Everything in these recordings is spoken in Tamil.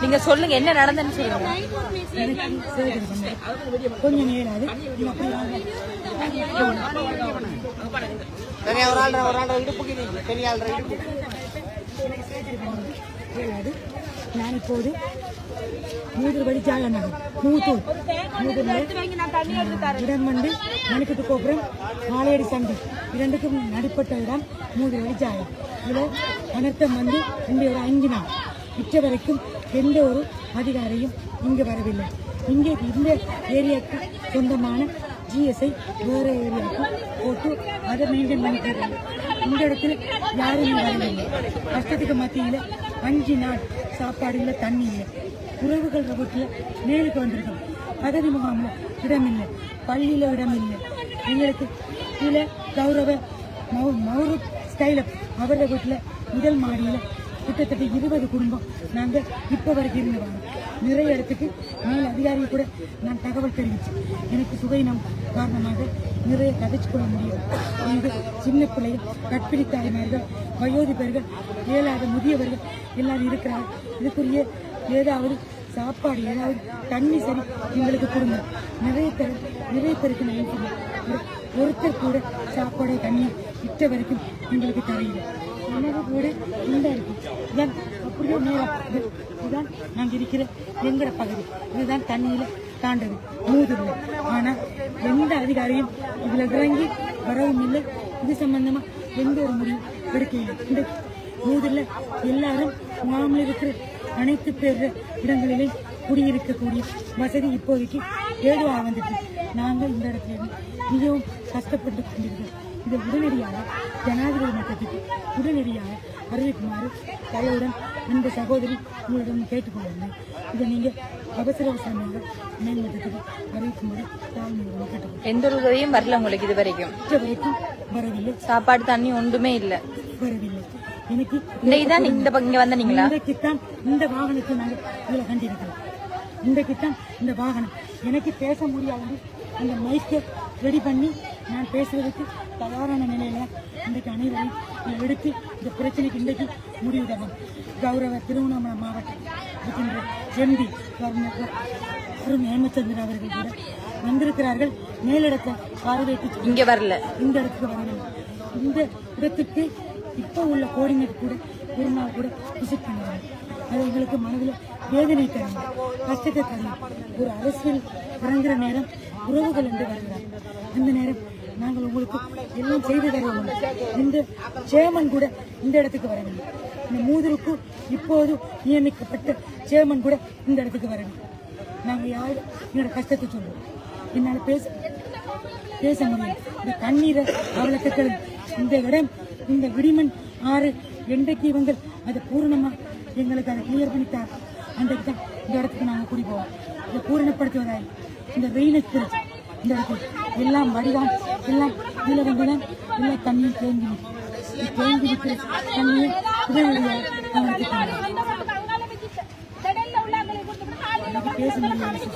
நீங்க சொல்லுங்க என்ன நடந்ததுன்னு சொல்லுங்க. கொஞ்சம் நேராது நான் இப்போது 3 வழிச்சாலை நகர் மூத்தூர் இடம் வந்து மணிக்கட்டு கோபுரம் மாலையடி சந்தை இரண்டுக்கும் நடுப்பட்ட இடம் 3 வழிச்சாலை. இதில் அனர்த்தம் வந்து இங்கே ஒரு 5 நாள் மிச்ச வரைக்கும் எந்த ஒரு அதிகாரியும் இங்கு வரவில்லை. இங்கே இந்த ஏரியாவுக்கு சொந்தமான ஜிஎஸ்ஐ வேறு ஏரியாவுக்கு போட்டு அதை மெயின்டைன் பண்ணிக்கிறாங்க. இந்த இடத்துல யாருமே வரவில்லை. கஷ்டத்துக்கு மத்தியில் 5 நாள் சாப்பாடு இல்லை, தண்ணி இல்லை. உறவுகள் ரூபத்தில் மேலுக்கு வந்திருக்கோம். அகதி முகாமில் இடம் இல்லை, பள்ளியில் இடம் இல்லை. எங்களுக்கு கீழே கௌரவ மௌரு ஸ்டைலப் அவരുടെ வீட்டில் முதல் மாடியில் கிட்டத்தட்ட 20 குடும்பம் நாங்கள் இப்போ வரைக்கும் இருந்தவாங்க. நிறைய இடத்துக்கு மேல் அதிகாரிகள் கூட நான் தகவல் தெரிவித்தேன். எனக்கு சுகையினம் காரணமாக நிறைய கதைச்சு கொள்ள முடியும். இங்கு சின்ன பிள்ளைகள், கற்பிணி தாய்மார்கள், வயோதிபர்கள், இயலாத முதியவர்கள் எல்லாரும் இருக்கிறார்கள். இதுக்குரிய ஏதாவது சாப்பாடு, ஏதாவது தண்ணி சரி எங்களுக்கு கொடுங்க. நிறைய பேருக்கு நான் சொல்லுவேன், ஒருத்தர் கூட சாப்பாடு தண்ணி இட்ட வரைக்கும் எங்களுக்கு தரையில உணவு கூட இந்த இருக்கு. இதுதான் அப்படியே நேரம் இதுதான் நாங்கள் இருக்கிற எங்கட பகுதி. இதுதான் தண்ணியில் தாண்டது மூதுல. ஆனால் எந்த அதிகாரியும் இதில் இறங்கி வரவும் இல்லை. இது சம்பந்தமா எந்த ஒரு முடிவும் எடுக்க இல்லை. இந்த மூதுல எல்லாரும் மாமல் இருக்கிற அனைத்து பேர் இடங்களிலே குடியிருக்கக்கூடிய வசதி இப்போதைக்கு ஏதுவாக வந்துட்டு நாங்கள் இந்த இடத்துல மிகவும் கஷ்டப்பட்டு கொண்டிருக்கிறோம். இதை உடனடியாக ஜனாதிபதி மட்டத்துக்கு உடனடியாக அறிவிக்குமாறு தலையுடன் இந்த சகோதரி உங்களிடம் கேட்டுக்கொள்ளுங்கள். இதை நீங்கள் அவசர அவசரமாக மேல்மட்டத்துக்கு அறிவிக்குமாறு தாழ்மையுடன் கேட்டுக்கொள்ளுங்கள். எந்த ஒரு உதவியும் வரல உங்களுக்கு இது வரைக்கும்? வரவில்லை. சாப்பாடு தண்ணி ஒன்றுமே இல்லை, வரவில்லை. எனக்கு இங்க வந்தீங்களா? இன்றைக்குத்தான் இந்த வாகனத்தை நாங்கள் இதில் கண்டிருக்கிறோம். இன்றைக்குத்தான் இந்த வாகனம் எனக்கு பேச முடியாது. அந்த மைக்கை ரெடி பண்ணி நான் பேசுவதற்கு தயாரான நிலையில இன்றைக்கு அனைவரையும் எடுத்து இந்த பிரச்சனைக்கு இன்றைக்கு முடிவு தரணும். கௌரவ திருவண்ணாமலை மாவட்டம் இருக்கின்ற எம்பி அருண் ஹேமச்சந்திரன் அவர்கள் கூட வந்திருக்கிறார்கள். மேலிடத்தை பார்வையிட்டு இங்க வரல, இந்த இடத்துக்கு வரவில்லை. இந்த இடத்துக்கு இப்போ உள்ள கோஆர்டினேட் கூட ஒரு நாள் கூட விசிட் பண்ணுவாங்க. அது எங்களுக்கு மனதில் வேதனை தரும், கஷ்டத்தை தரும். ஒரு அரசியல் இறங்குற நேரம் உறவுகள் என்று வருகிறார். அந்த நேரம் நாங்கள் உங்களுக்கு எல்லாம் செய்து தருவோம். இந்த சேர்மன் கூட இந்த இடத்துக்கு வரவில்லை. இந்த மூதருக்கு இப்போது நியமிக்கப்பட்ட சேர்மன் கூட இந்த இடத்துக்கு வரவில்லை. நாங்கள் யார் என்னோட கஷ்டத்தை சொல்லுவோம். என்னால் பேச முடியும். இந்த கண்ணீரை அவளுக்கு இந்த இடம், இந்த விடிமண் ஆறு என்றைக்கு இவங்க அதை பூரணமாக எங்களுக்கு அதை கிளியர் பண்ணித்தார், அன்றைக்கு தான் இந்த இடத்துக்கு நாங்கள் குடி போவோம். இதை பூரணப்படுத்துவதாய் இந்த வெயிலுக்கு பிரிச்சு இந்த இடத்துல எல்லாம் வடிவான் எல்லாம் இதில் வந்துதான் எல்லாம் தண்ணியும் தேங்கி நிற்கிற தண்ணியை உடனடியாக அவங்களுக்கு பேச முடியாது.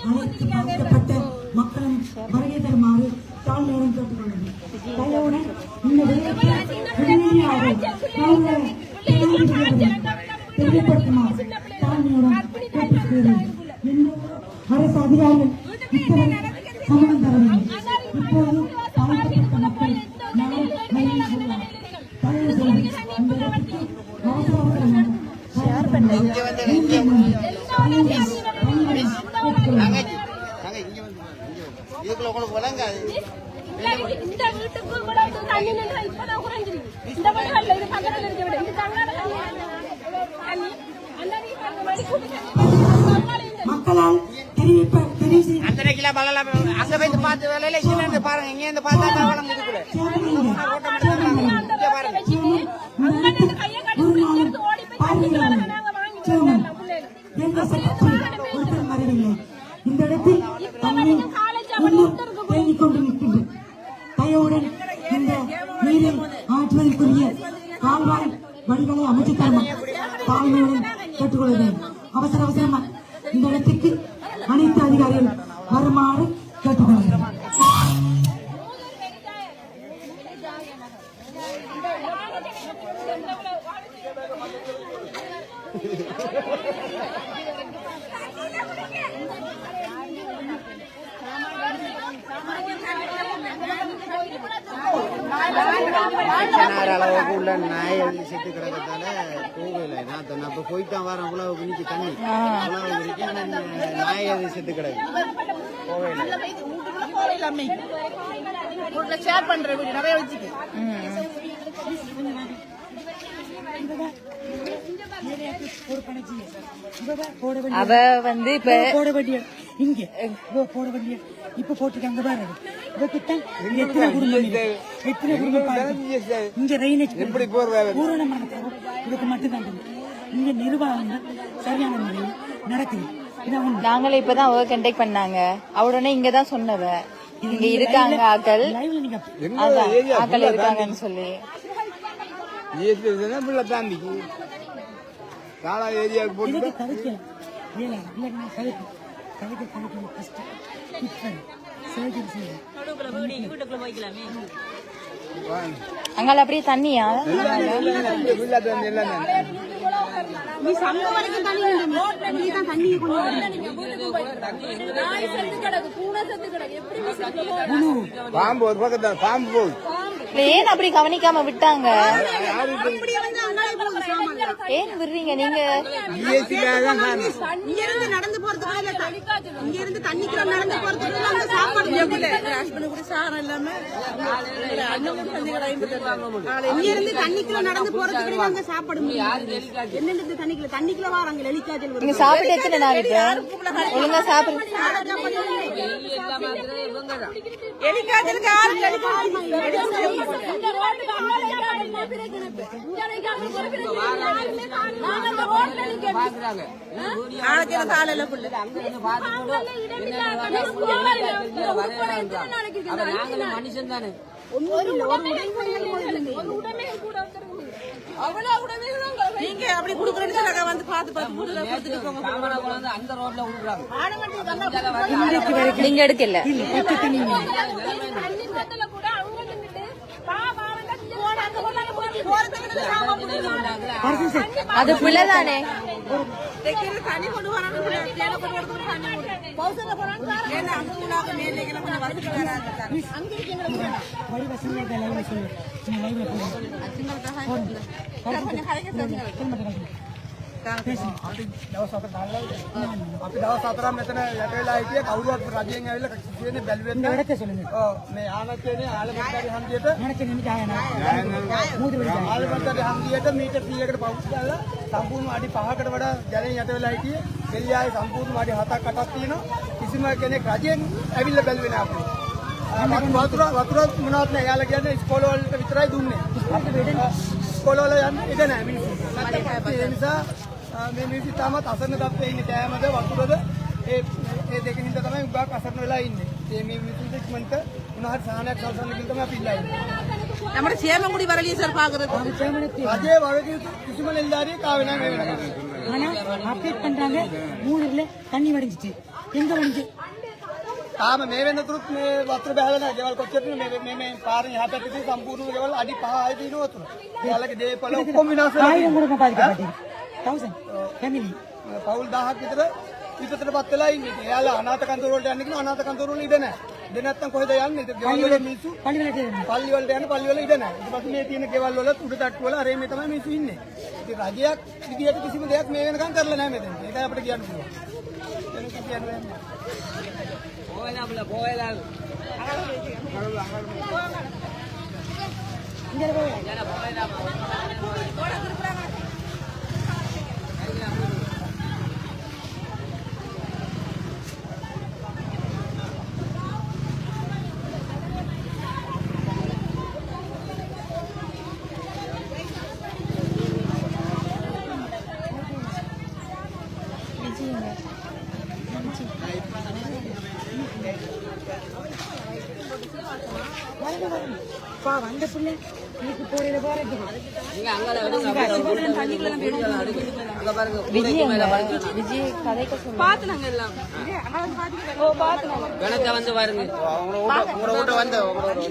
பாதிக்கப்பட்ட மக்களும் வருகை தருமாறு தாழ்மையுடன் கேட்டுக்கொள்ளுங்கள். தெரியப்படுத்துமாறு தாழ்மையுடன் கேட்டுக்கொள்கிறேன். அரசு அதிகாரிகள் சமூகம் தரவில்லை. இப்போது பாதிக்கப்பட்ட மக்கள் உங்களுக்கு வழங்காது. இந்த வீட்டுக்கு தண்ணி இப்பதான் குறைஞ்சிருக்கு. இந்த வீடுகள்ல இது பக்கத்துல இருக்க விட இது தங்கால தண்ணி மக்களால் அத்தனை கிலோ பகலாம் அங்க போய் பார்த்து வேலையில இங்க பாருங்க. இங்க இருந்து பார்த்தா வழங்குதுக்குள்ள இந்த இடத்தில் தேங்கிக் கொண்டு நிற்கின்றது. தயவுடன் இந்த நீரை ஆற்றுவதற்குரிய கால்வாய் வழிகளை அமைத்து தாழ்மையுடன் கேட்டுக்கொள்கிறேன். அவசரமா இந்த இடத்துக்கு அனைத்து அதிகாரிகள் வருமாறு கேட்டுக்கொள்கிறேன். அளவுக்கு உள்ள நாய் வந்து செத்து கிடக்கிறதால போகல. நான் அப்ப போயிட்டான் வரேன் உழவுக்கு நிக்க தண்ணி உழவு இருக்கு. ஆனா நாய் அது செத்து கிடக்கு ஷேர் பண்றேன் நிறைய வச்சுக்க. அவ வந்து இப்ப போட வேண்டிய இங்க போட வேண்டிய இப்ப போட்டுக்காங்க பாரு. இதுக்குத்தான் எத்தனை குடும்பம் பாருங்க. இங்க ரெயினேஜ் பூரணமான இதுக்கு மட்டும்தான் இங்க நிர்வாகங்கள் சரியான முறையில் நடக்குது. நாங்களே இப்பதான் அவ கண்டக்ட் பண்ணாங்க. அவடனே இங்கதான் சொன்னவ இங்க இருக்காங்க ஆக்கள், ஆக்கள் இருக்காங்கன்னு சொல்லி ஏரியாவுக்கு போட்டு அங்கால அப்படியே தண்ணியா நீ சங்க வரைக்கும் தண்ணி நீ தான் தண்ணி நாய் செத்து கிடக்கு, பூனை செத்து கிடக்கு. எப்படி பாம்பு ஒரு பக்கத்துல பாம்பு போகுது. ஏன் அப்படி கவனிக்காம விட்டாங்க? ஏன் விடுறீங்க நீங்க? இங்க இருந்து நடந்து போறதுக்கு இங்க இருந்து தண்ணிக்குள்ள நடந்து போறதுக்கு அங்க சாப்பாடு இங்க இருந்து தண்ணிக்குள்ள நடந்து போறதுக்கு அங்க சாப்பாடு என்னென்ன தண்ணிக்குள்ள வராங்க எலிக்காய்ச்சல். நீங்க சாப்பிட்டு எத்தனை நாள் ஒழுங்கா சாப்பிடு. எலிக்காய்ச்சலுக்கு காலையில மனுஷன் தானே நீங்க அப்படி குடுக்கறேன்னு வந்து பார்த்து அந்த ரோட்ல நீங்க எடுக்கல அது பிள்ளைதானே. தண்ணி கொண்டு வராங்க අපි දවස් 4ක් මෙතන යට වෙලා හිටියේ. කවුරුවත් රජයෙන් ඇවිල්ලා කිසිදෙන්නේ බැලුවෙත් නැහැ. ඔව් මේ ආනත්යනේ ආලමත්තරි හන්දියට ආලමත්තරි හන්දියට මීටර් 100කට පවුස් දාලා සම්පූර්ණ අඩි 5කට වඩා ජලයෙන් යට වෙලා හිටියේ. දෙලියාවේ සම්පූර්ණ අඩි 7ක් 8ක් තියෙනවා. කිසිම කෙනෙක් රජයෙන් ඇවිල්ලා බැලුවේ නැහැ අපේ. වතුර මොනවත් නැහැ. යාලා කියන්නේ ඉස්කෝල වලට විතරයි දුන්නේ. ඉස්කෝල වල යන්න ඉඩ නැහැ මිනිස්සු. ඒ නිසා මේ මිනිස්සු තාමත් අසරණ තත්ත්වයේ ඉන්නේ. කෑමද වතුරද ඒ දෙකෙන් ඉඳ තමයි උගාක් අසරණ වෙලා ඉන්නේ. මේ මිනිස්සුන්ට ඉක්මනට මොනවාරි සාහනයක් සල්සන්න කියලා තමයි අපි ඉල්ලා ඉන්නේ. നമ്മുടെ சேமங்குடி வரலையே சார் பாக்குறது. රජයේ වගේ කිසිම නිලධාරියෙක් ආවේ නැහැ මේ වෙනකන්. ஆனா அப்டேட் பண்றாங்க 3 ல தண்ணி வடிஞ்சிச்சு. எங்க வடிஞ்சு? තාම මේ වෙනතුරුත් මේ වතුර බහලා නැහැ. ගෙවල් කොච්චරද මේ පාරේ එහා පැත්තේ සම්පූර්ණ ගෙවල් අඩි 5 තියෙන වතුර. යාලගේ දේපල ඔක්කොම විනාශ වෙලා ஆயிரம் கூட பாதிக்கப்பட்டது. 1000 ஃபேமிலி පවුල් 1000ක් විතර විපතටපත් වෙලා ඉන්නේ. එයාලා අනාථ කන්තර වලට යන්න කියන අනාථ කන්තර වල ඉඩ නැහැ. ඉඩ නැත්තම් කොහෙද යන්නේ? ගෙවල් වල මිනිස්සු பள்ளி விளையாட்டு පල්ලි වලට යන පල්ලි වල ඉඩ නැහැ. ඊට පස්සේ මේ තියෙන ගෙවල් වල උඩ තට්ටු වල අරේ මේ තමයි මිනිස්සු ඉන්නේ. ඉතින් රජයක් විදියට කිසිම දෙයක් මේ වෙනකන් කරලා නැහැ මෙතන. ඒකයි අපිට කියන්න පුළුවන්. වෙන කිසි කියන්න බෑ. வந்த பிள்ளை இன்னைக்கு போறத பாருங்க விஜய் கதைக்க சொல்லுங்க. பாத்து நாங்க எல்லாம் வந்து பாருங்க